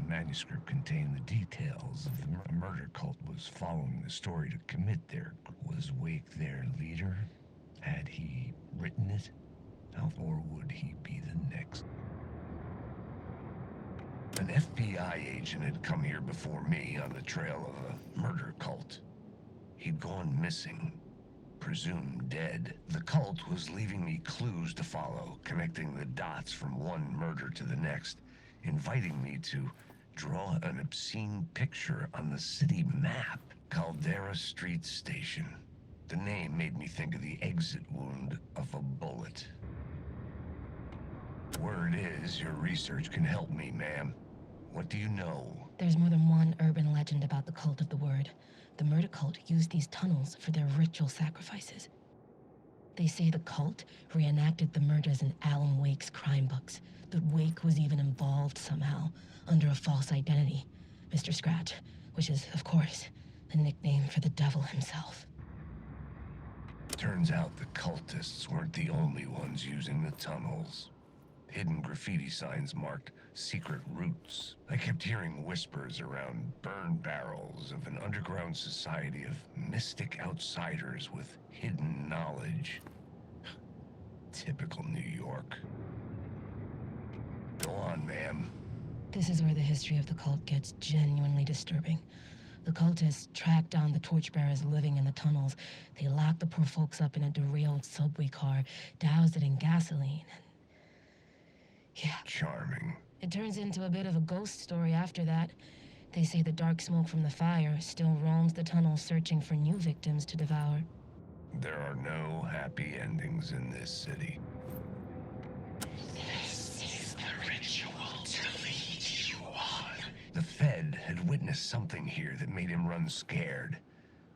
manuscript contained the details of the murder cult was following the story to commit their... Was Wake their leader? Had he written it? Or would he be the next? An FBI agent had come here before me on the trail of a murder cult. He'd gone missing, presumed dead. The cult was leaving me clues to follow, connecting the dots from one murder to the next, inviting me to draw an obscene picture on the city map. Caldera Street Station. The name made me think of the exit wound of a bullet. Word is, your research can help me, ma'am. What do you know? There's more than one urban legend about the cult of the word. The murder cult used these tunnels for their ritual sacrifices. They say the cult reenacted the murders in Alan Wake's crime books, that Wake was even involved somehow, under a false identity, Mr. Scratch, which is, of course, the nickname for the devil himself. Turns out the cultists weren't the only ones using the tunnels. Hidden graffiti signs marked secret routes. I kept hearing whispers around burn barrels of an underground society of mystic outsiders with hidden knowledge. Typical New York. Go on, ma'am. This is where the history of the cult gets genuinely disturbing. The cultists tracked down the torchbearers living in the tunnels. They locked the poor folks up in a derailed subway car, doused it in gasoline, and... yeah. Charming. It turns into a bit of a ghost story after that. They say the dark smoke from the fire still roams the tunnels searching for new victims to devour. There are no happy endings in this city. This is the ritual to lead you on. The Fed had witnessed something here that made him run scared.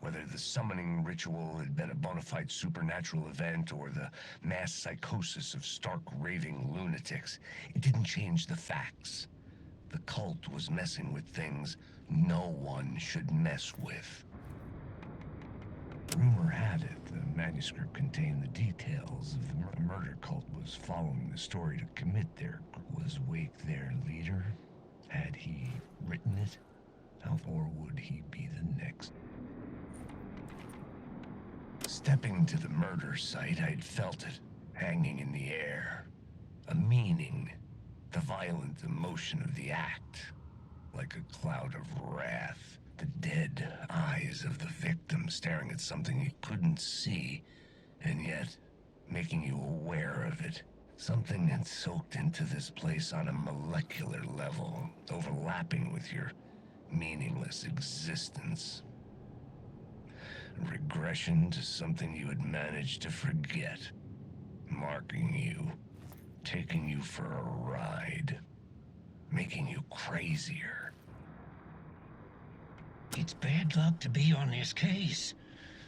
Whether the summoning ritual had been a bona fide supernatural event or the mass psychosis of stark raving lunatics, it didn't change the facts. The cult was messing with things no one should mess with. Rumor had it the manuscript contained the details of the murder cult was following the story to commit their... Was Wake their leader? Had he written it? Or would he be the next? Stepping to the murder site, I'd felt it, hanging in the air. A meaning, the violent emotion of the act, like a cloud of wrath. The dead eyes of the victim staring at something you couldn't see, and yet making you aware of it. Something had soaked into this place on a molecular level, overlapping with your meaningless existence. Regression to something you had managed to forget, marking you, taking you for a ride, making you crazier. It's bad luck to be on this case.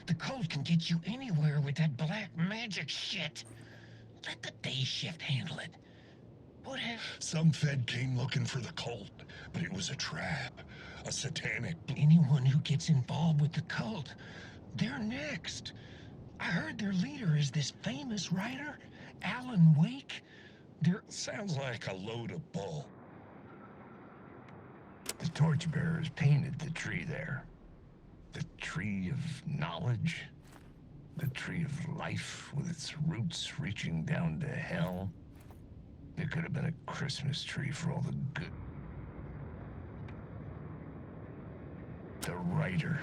The cult can get you anywhere with that black magic shit. Let the day shift handle it. What if... Some Fed came looking for the cult, but it was a trap. A satanic... Anyone who gets involved with the cult, they're next. I heard their leader is this famous writer, Alan Wake. Sounds like a load of bull. The torchbearers painted the tree there. The tree of knowledge. The tree of life with its roots reaching down to hell. It could have been a Christmas tree for all the good. The writer.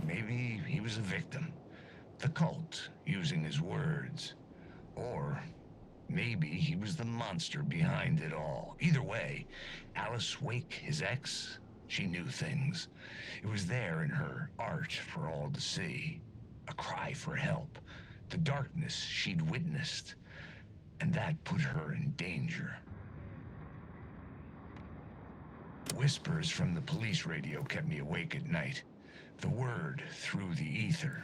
Maybe he was a victim. The cult, using his words. Or maybe he was the monster behind it all. Either way, Alice Wake, his ex, she knew things. It was there in her art for all to see. A cry for help. The darkness she'd witnessed. And that put her in danger. Whispers from the police radio kept me awake at night. The word through the ether.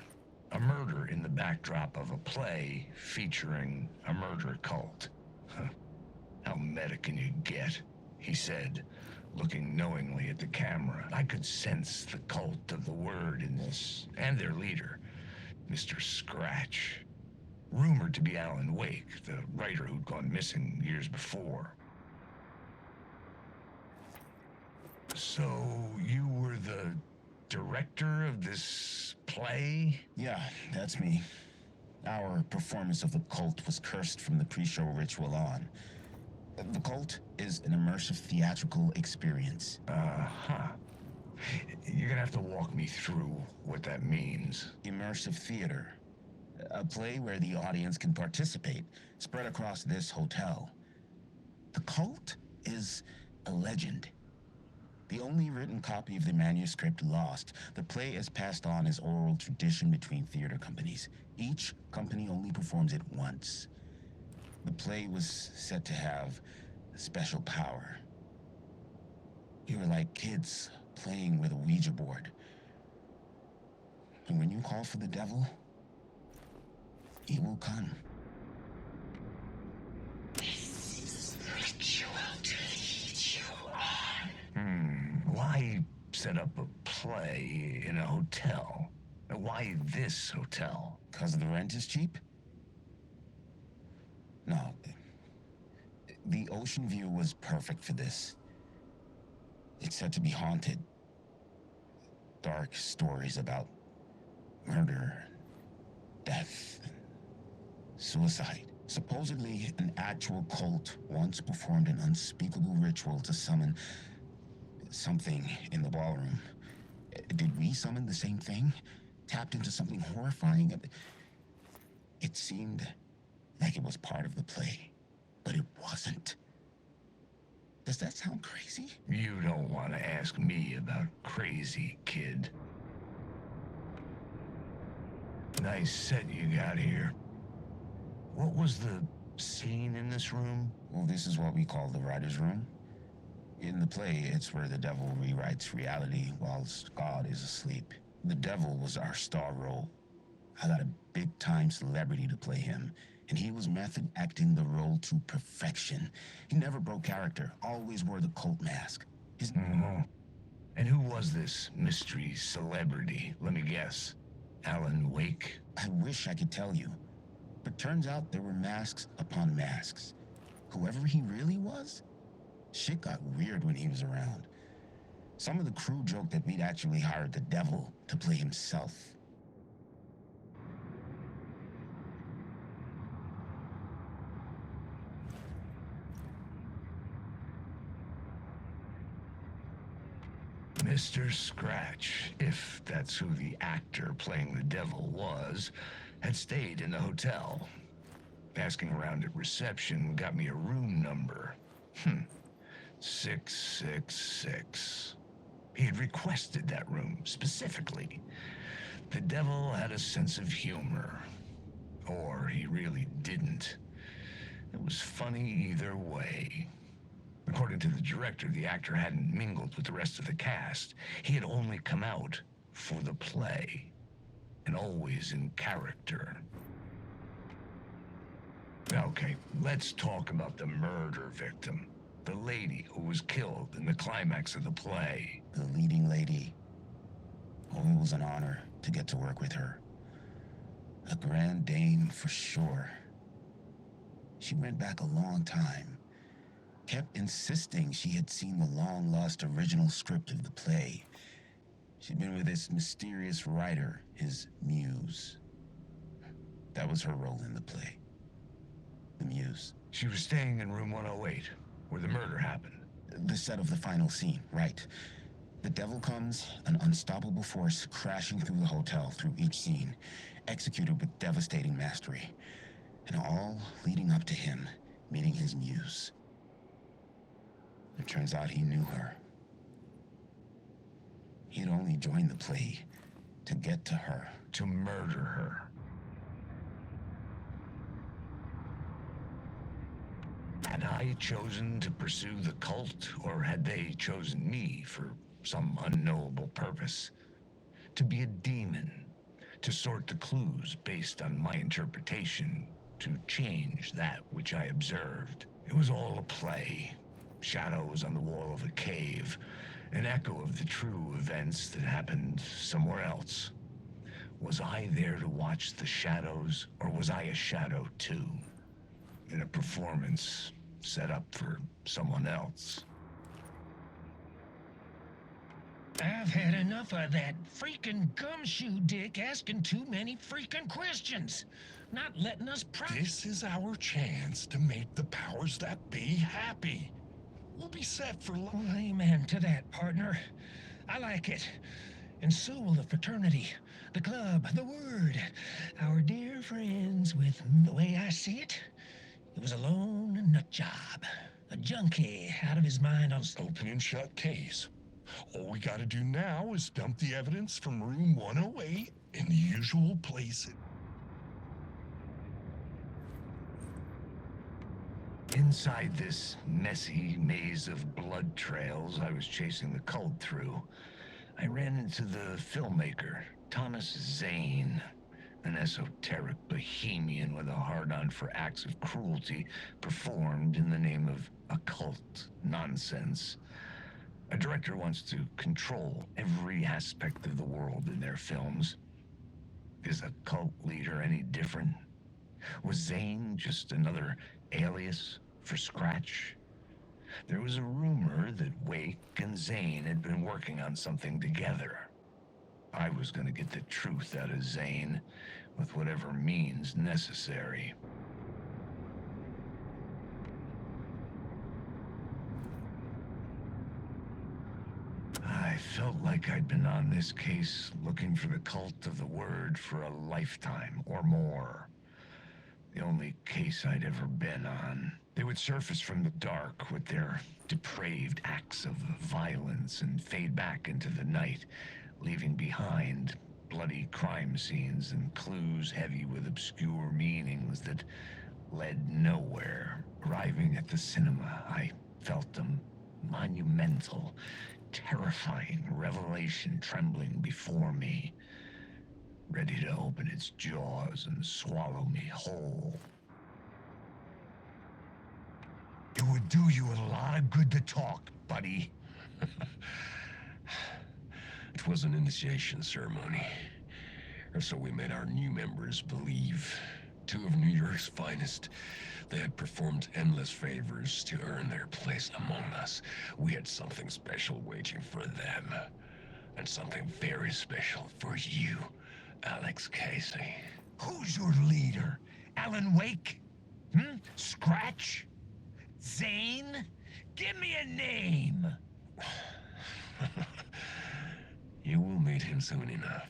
A murder in the backdrop of a play featuring a murder cult. How meta can you get? He said, looking knowingly at the camera. I could sense the cult of the word in this, and their leader, Mr. Scratch. Rumored to be Alan Wake, the writer who'd gone missing years before. So, you were the director of this play? Yeah, that's me. Our performance of the cult was cursed from the pre-show ritual on. The cult is an immersive theatrical experience. Uh-huh. You're gonna have to walk me through what that means. Immersive theater. A play where the audience can participate, spread across this hotel. The cult is a legend. The only written copy of the manuscript lost, the play is passed on as oral tradition between theater companies. Each company only performs it once. The play was said to have special power. You were like kids playing with a Ouija board. And when you call for the devil, he will come. This is ritual to lead you on. Why set up a play in a hotel? Why this hotel? Because the rent is cheap? No. The ocean view was perfect for this. It's said to be haunted. Dark stories about murder, death, suicide. Supposedly, an actual cult once performed an unspeakable ritual to summon something in the ballroom. Did we summon the same thing? Tapped into something horrifying? It seemed like it was part of the play, but it wasn't. Does that sound crazy? You don't want to ask me about crazy, kid. Nice set you got here. What was the scene in this room? Well, this is what we call the writer's room. In the play, it's where the devil rewrites reality whilst God is asleep. The devil was our star role. I got a big-time celebrity to play him, and he was method acting the role to perfection. He never broke character, always wore the cult mask. And who was this mystery celebrity? Let me guess. Alan Wake? I wish I could tell you, but turns out there were masks upon masks. Whoever he really was, shit got weird when he was around. Some of the crew joked that we'd actually hired the devil to play himself. Mr. Scratch, if that's who the actor playing the devil was, had stayed in the hotel. Asking around at reception got me a room number. 666. He had requested that room specifically. The devil had a sense of humor. Or he really didn't. It was funny either way. According to the director, the actor hadn't mingled with the rest of the cast. He had only come out for the play, and always in character. Okay, let's talk about the murder victim. The lady who was killed in the climax of the play. The leading lady. Oh, it was an honor to get to work with her. A grand dame for sure. She went back a long time. Kept insisting she had seen the long-lost original script of the play. She'd been with this mysterious writer, his muse. That was her role in the play. The muse. She was staying in room 108, where the murder happened. The set of the final scene, right. The devil comes, an unstoppable force crashing through the hotel through each scene, executed with devastating mastery. And all leading up to him meeting his muse. It turns out he knew her. He had only joined the play to get to her. To murder her. Had I chosen to pursue the cult, or had they chosen me for some unknowable purpose? To be a demon, to sort the clues based on my interpretation, to change that which I observed. It was all a play. Shadows on the wall of a cave, an echo of the true events that happened somewhere else. Was I there to watch the shadows, or was I a shadow too? In a performance set up for someone else. I've had enough of that freaking gumshoe dick asking too many freaking questions. Not letting us This is our chance to make the powers that be happy. We'll be set for life. Well, amen to that, partner. I like it. And so will the fraternity, the club, the word. Our dear friends, with the way I see it, it was a lone nut job. A junkie out of his mind on... Open and shut case. All we gotta do now is dump the evidence from room 108 in the usual place. Inside this messy maze of blood trails I was chasing the cult through, I ran into the filmmaker, Thomas Zane, an esoteric bohemian with a hard-on for acts of cruelty performed in the name of occult nonsense. A director wants to control every aspect of the world in their films. Is a cult leader any different? Was Zane just another alias for Scratch? There was a rumor that Wake and Zane had been working on something together. I was going to get the truth out of Zane with whatever means necessary. I felt like I'd been on this case looking for the cult of the word for a lifetime or more. The only case I'd ever been on. They would surface from the dark with their depraved acts of violence and fade back into the night, leaving behind bloody crime scenes and clues heavy with obscure meanings that led nowhere. Arriving at the cinema, I felt a monumental, terrifying revelation trembling before me, ready to open its jaws and swallow me whole. It would do you a lot of good to talk, buddy. It was an initiation ceremony, or so we made our new members believe. Two of New York's finest. They had performed endless favors to earn their place among us. We had something special waiting for them, and something very special for you, Alex Casey. Who's your leader? Alan Wake? Scratch? Zane? Give me a name! You will meet him soon enough.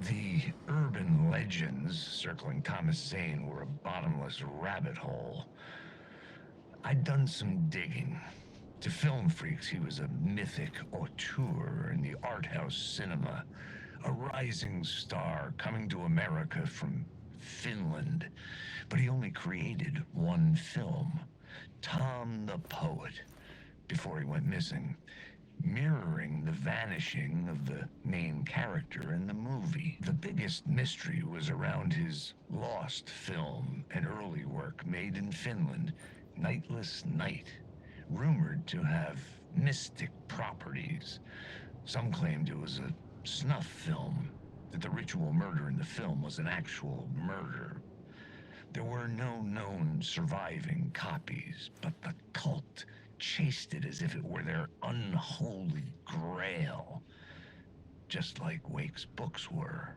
The urban legends circling Thomas Zane were a bottomless rabbit hole. I'd done some digging. To film freaks, he was a mythic auteur in the art house cinema, a rising star coming to America from Finland. But he only created one film, Tom the Poet, before he went missing, mirroring the vanishing of the main character in the movie. The biggest mystery was around his lost film, an early work made in Finland, Nightless Night, rumored to have mystic properties. Some claimed it was a snuff film, that the ritual murder in the film was an actual murder. There were no known surviving copies, but the cult chased it as if it were their unholy grail, just like Wake's books were.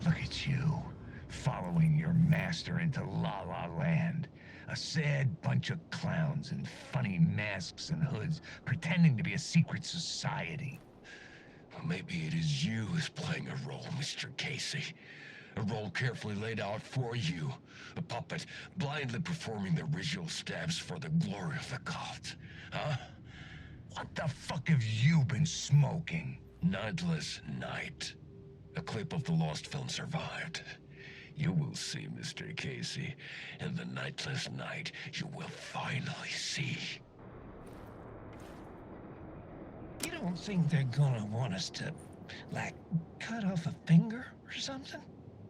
Look at you, following your master into La La Land. A sad bunch of clowns in funny masks and hoods, pretending to be a secret society. Well, maybe it is you who's playing a role, Mr. Casey. A role carefully laid out for you. A puppet blindly performing the ritual steps for the glory of the cult. Huh? What the fuck have you been smoking? Nightless Night. A clip of the lost film survived. You will see, Mr. Casey. In the Nightless Night, you will finally see. You don't think they're gonna want us to, like, cut off a finger or something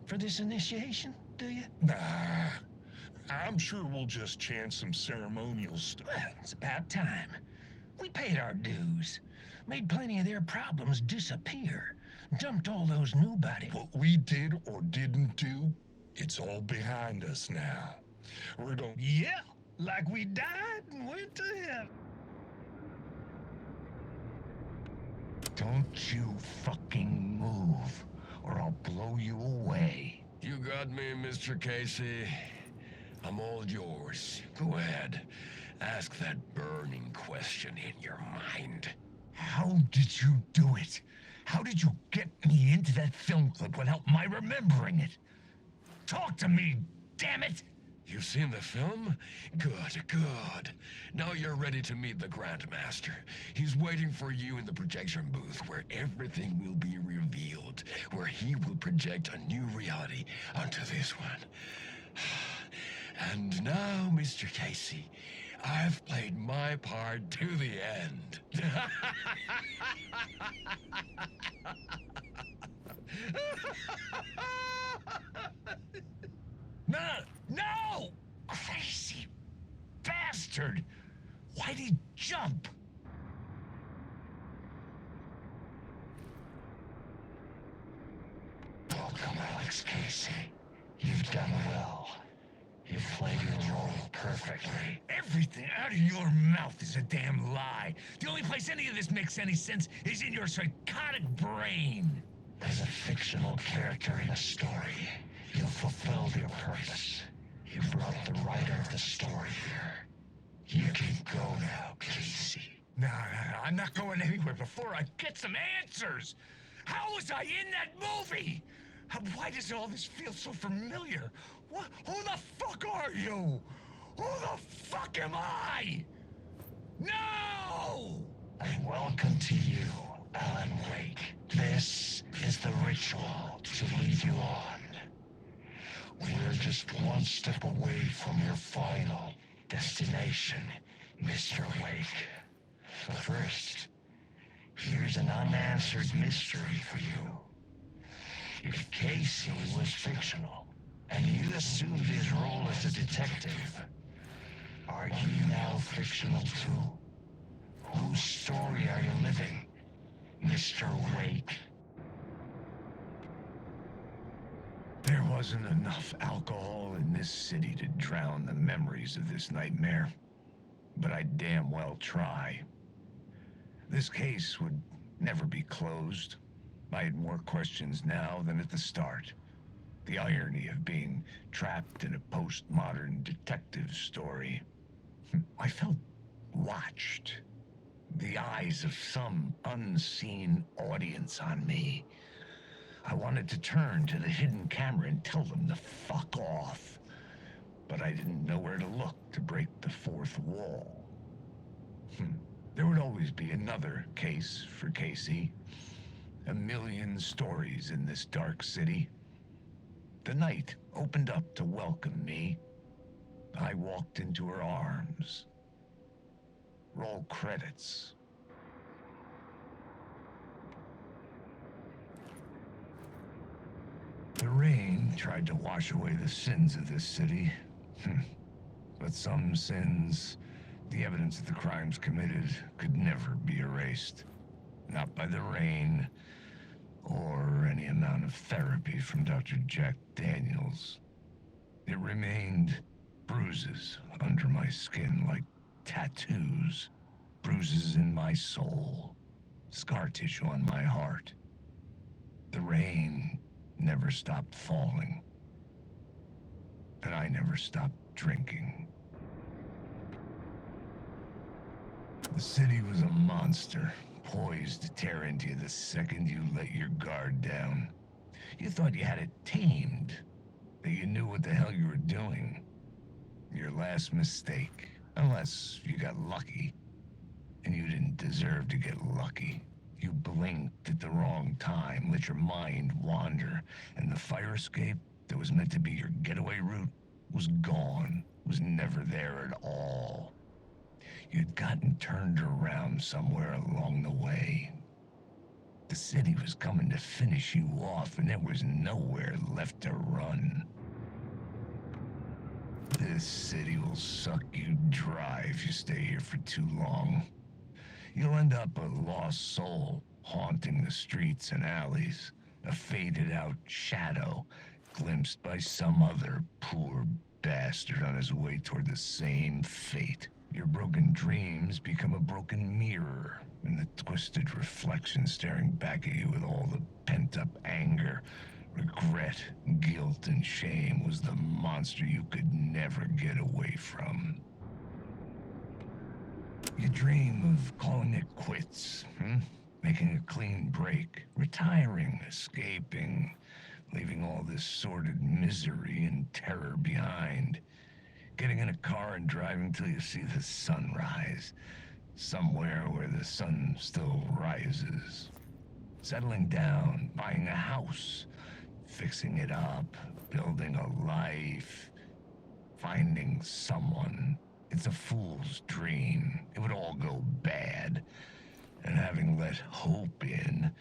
for this initiation, do you? Nah, I'm sure we'll just chant some ceremonial stuff. Well, it's about time. We paid our dues, made plenty of their problems disappear, dumped all those nobody. What we did or didn't do It's all behind us now. We're going. Yeah, like we died and went to heaven. Don't you fucking move, or I'll blow you away. You got me, Mr. Casey. I'm all yours. Go ahead. Ask that burning question in your mind. How did you do it? How did you get me into that film clip without my remembering it? Talk to me, damn it! You've seen the film? Good, good. Now you're ready to meet the Grandmaster. He's waiting for you in the projection booth where everything will be revealed, where he will project a new reality onto this one. And now, Mr. Casey, I've played my part to the end. No! No! Crazy bastard! Why'd he jump? Welcome, Alex Casey. You've done well. You've played your role perfectly. Everything out of your mouth is a damn lie. The only place any of this makes any sense is in your psychotic brain. As a fictional character in a story, you fulfilled your purpose. You brought the writer of the story here. You can go now, Casey. No, I'm not going anywhere before I get some answers. How was I in that movie? Why does all this feel so familiar? What? Who the fuck are you? Who the fuck am I? No! And welcome to you, Alan Wake. This is the ritual to lead you on. We're just one step away from your final destination, Mr. Wake. But first, here's an unanswered mystery for you. If Casey was fictional, and you assumed his role as a detective, are you now fictional too? Whose story are you living, Mr. Wake? There wasn't enough alcohol in this city to drown the memories of this nightmare. But I'd damn well try. This case would never be closed. I had more questions now than at the start. The irony of being trapped in a postmodern detective story. I felt watched. The eyes of some unseen audience on me. I wanted to turn to the hidden camera and tell them to fuck off. But I didn't know where to look to break the fourth wall. There would always be another case for Casey. A million stories in this dark city. The night opened up to welcome me. I walked into her arms. Roll credits. The rain tried to wash away the sins of this city. But some sins, the evidence of the crimes committed, could never be erased. Not by the rain, or any amount of therapy from Dr. Jack Daniels. It remained bruises under my skin like tattoos, bruises in my soul, scar tissue on my heart. The rain never stopped falling, and I never stopped drinking. The city was a monster, poised to tear into you the second you let your guard down. You thought you had it tamed, that you knew what the hell you were doing. Your last mistake, unless you got lucky. And you didn't deserve to get lucky. You blinked at the wrong time, let your mind wander, and the fire escape that was meant to be your getaway route was gone, was never there at all. You'd gotten turned around somewhere along the way. The city was coming to finish you off, and there was nowhere left to run. This city will suck you dry if you stay here for too long. You'll end up a lost soul, haunting the streets and alleys, a faded-out shadow, glimpsed by some other poor bastard on his way toward the same fate. Your broken dreams become a broken mirror, and the twisted reflection staring back at you with all the pent-up anger, regret, guilt, and shame was the monster you could never get away from. You dream of calling it quits, making a clean break, retiring, escaping, leaving all this sordid misery and terror behind. Getting in a car and driving till you see the sunrise, somewhere where the sun still rises. Settling down, buying a house, fixing it up, building a life, finding someone. It's a fool's dream. It would all go bad. And having let hope in,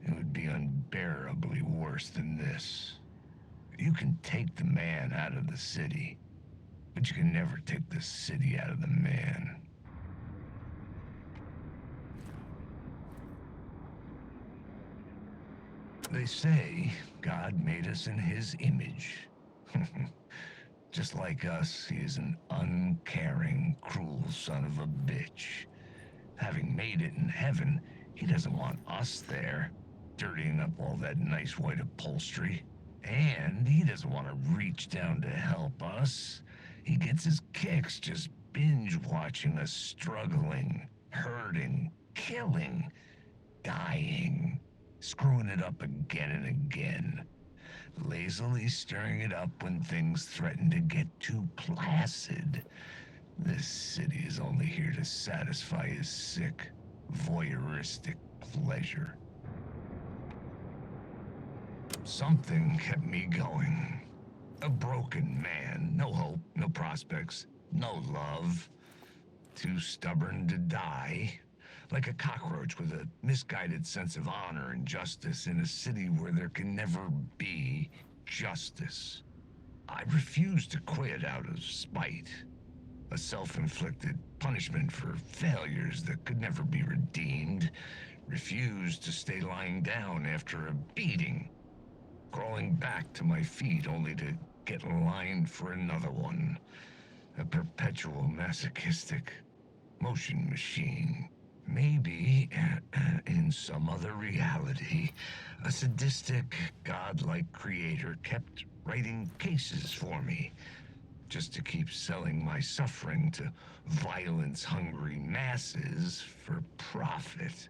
it would be unbearably worse than this. You can take the man out of the city, but you can never take the city out of the man. They say God made us in his image. Just like us, he is an uncaring, cruel son of a bitch. Having made it in heaven, he doesn't want us there, dirtying up all that nice white upholstery. And he doesn't want to reach down to help us. He gets his kicks just binge watching us struggling, hurting, killing, dying, screwing it up again and again, lazily stirring it up when things threaten to get too placid. This city is only here to satisfy his sick, voyeuristic pleasure. Something kept me going. A broken man, no hope, no prospects, no love. Too stubborn to die. Like a cockroach with a misguided sense of honor and justice in a city where there can never be justice. I refused to quit out of spite. A self-inflicted punishment for failures that could never be redeemed. Refused to stay lying down after a beating. Crawling back to my feet only to get lined for another one. A perpetual masochistic motion machine. Maybe, in some other reality, a sadistic, godlike creator kept writing cases for me, just to keep selling my suffering to violence-hungry masses for profit.